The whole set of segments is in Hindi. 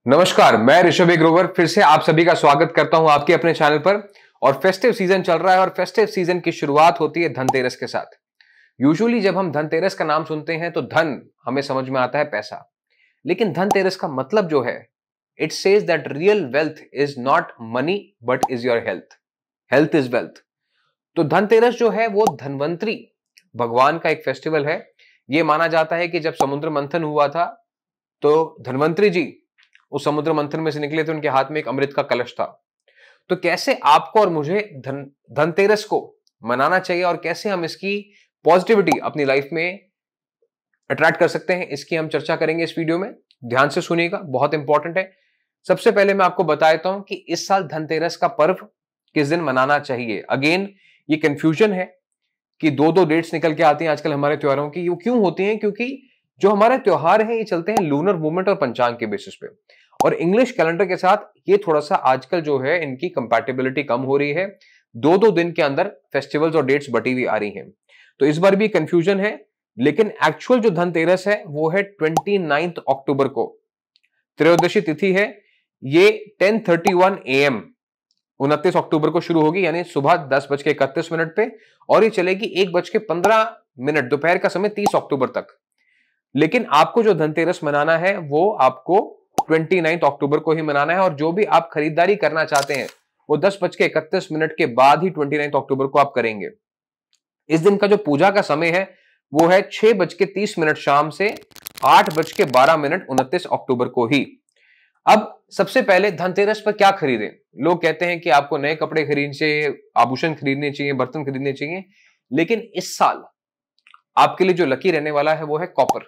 नमस्कार, मैं ऋषभ ग्रोवर फिर से आप सभी का स्वागत करता हूं आपके अपने चैनल पर। और फेस्टिव सीजन चल रहा है और फेस्टिव सीजन की शुरुआत होती है धनतेरस के साथ। यूजुअली जब हम धनतेरस का नाम सुनते हैं तो धन हमें समझ में आता है पैसा, लेकिन धनतेरस का मतलब जो है, it says that real wealth is not money but is your health. Health is wealth. तो धनतेरस जो है वो धनवंतरी भगवान का एक फेस्टिवल है। ये माना जाता है कि जब समुद्र मंथन हुआ था तो धनवंतरी जी उस समुद्र मंथन में से निकले थे, उनके हाथ में एक अमृत का कलश था। तो कैसे आपको और मुझे धनतेरस को मनाना चाहिए और कैसे हम इसकी पॉजिटिविटी अपनी लाइफ में अट्रैक्ट कर सकते हैं, इसकी हम चर्चा करेंगे इस वीडियो में। ध्यान से सुनिएगा, बहुत इंपॉर्टेंट है। सबसे पहले मैं आपको बता देता हूं कि इस साल धनतेरस का पर्व किस दिन मनाना चाहिए। अगेन ये कंफ्यूजन है कि दो डेट्स निकल के आती हैं आजकल हमारे त्योहारों की। ये क्यों होती हैं? क्योंकि जो हमारे त्योहार हैं ये चलते हैं लूनर मूवमेंट और पंचांग के बेसिस पे, और इंग्लिश कैलेंडर के साथ ये थोड़ा सा आजकल जो है इनकी कंपैटिबिलिटी कम हो रही है। दो दिन के अंदर फेस्टिवल्स और डेट्स बटी हुई आ रही हैं, तो इस बार भी कंफ्यूजन है। लेकिन एक्चुअल जो धनतेरस है वो है 29 अक्टूबर को। त्रयोदशी तिथि है, ये 10:31 AM 29 अक्टूबर को शुरू होगी, यानी सुबह 10:31 पे, और ये चलेगी 1:15 दोपहर का समय 30 अक्टूबर तक। लेकिन आपको जो धनतेरस मनाना है वो आपको 29 अक्टूबर को ही मनाना है, और जो भी आप खरीदारी करना चाहते हैं वो 10:31 के बाद ही 29 अक्टूबर को आप करेंगे। इस दिन का जो पूजा का समय है वो है 6:30 शाम से 8:12 29 अक्टूबर को ही। अब सबसे पहले धनतेरस पर क्या खरीदें? लोग कहते हैं कि आपको नए कपड़े खरीदने चाहिए, आभूषण खरीदने चाहिए, बर्तन खरीदने चाहिए, लेकिन इस साल आपके लिए जो लकी रहने वाला है वो है कॉपर,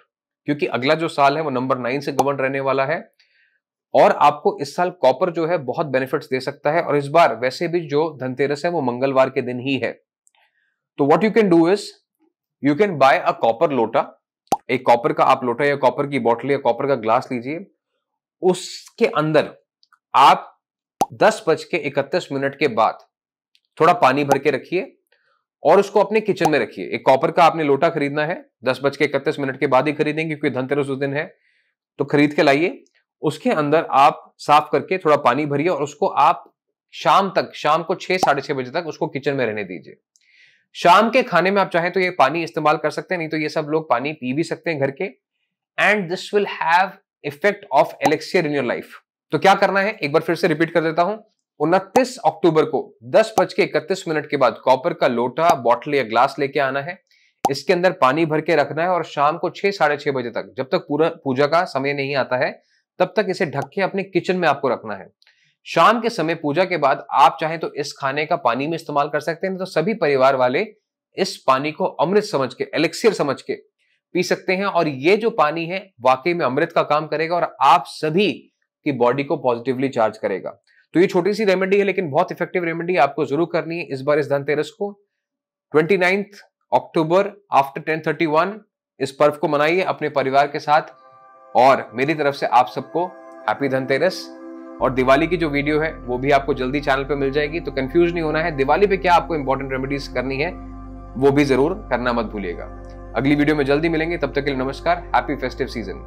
क्योंकि अगला जो साल है वो नंबर 9 से गवर्न रहने वाला है, और आपको इस साल कॉपर जो है बहुत बेनिफिट्स दे सकता है। और इस बार वैसे भी जो धनतेरस है वो मंगलवार के दिन ही है। तो what you can do is you can buy a copper लोटा। एक कॉपर का आप लोटा या कॉपर की बोतल या कॉपर का ग्लास लीजिए। उसके अंदर आप 10:31 के बाद थोड़ा पानी भर के रखिए और उसको अपने किचन में रखिए। एक कॉपर का आपने लोटा खरीदना है, 10:31 के बाद ही खरीदेंगे क्योंकि धनतेरस उस दिन है, तो खरीद के लाइए। उसके अंदर आप साफ करके थोड़ा पानी भरिए और उसको आप शाम को 6 साढ़े 6 बजे तक उसको किचन में रहने दीजिए। शाम के खाने में आप चाहें तो ये पानी इस्तेमाल कर सकते हैं, नहीं तो ये सब लोग पानी पी भी सकते हैं घर के। And this will have effect of elixir in your life. तो क्या करना है, एक बार फिर से रिपीट कर देता हूं। 29 अक्टूबर को 10:31 के बाद कॉपर का लोटा, बॉटल या ग्लास लेके आना है। इसके अंदर पानी भर के रखना है और शाम को 6 साढ़े 6 बजे तक, जब तक पूरा पूजा का समय नहीं आता है तब तक इसे ढक के अपने किचन में आपको रखना है। शाम के समय पूजा के बाद आप चाहें तो इस खाने का पानी में इस्तेमाल कर सकते हैं, तो सभी परिवार वाले इस पानी को अमृत समझ के, एलेक्सियर समझ के पी सकते हैं। और ये जो पानी है वाकई में अमृत का काम करेगा और आप सभी की बॉडी को पॉजिटिवली चार्ज करेगा। तो ये छोटी सी रेमेडी है लेकिन बहुत इफेक्टिव रेमेडी, आपको जरूर करनी है इस बार इस धनतेरस को। 29 अक्टूबर आफ्टर 10:31 इस पर्व को मनाइए अपने परिवार के साथ। और मेरी तरफ से आप सबको हैप्पी धनतेरस। और दिवाली की जो वीडियो है वो भी आपको जल्दी चैनल पे मिल जाएगी, तो कंफ्यूज नहीं होना है। दिवाली पे क्या आपको इंपॉर्टेंट रेमेडीज करनी है वो भी जरूर करना मत भूलिएगा। अगली वीडियो में जल्दी मिलेंगे, तब तक के लिए नमस्कार, हैप्पी फेस्टिव सीजन।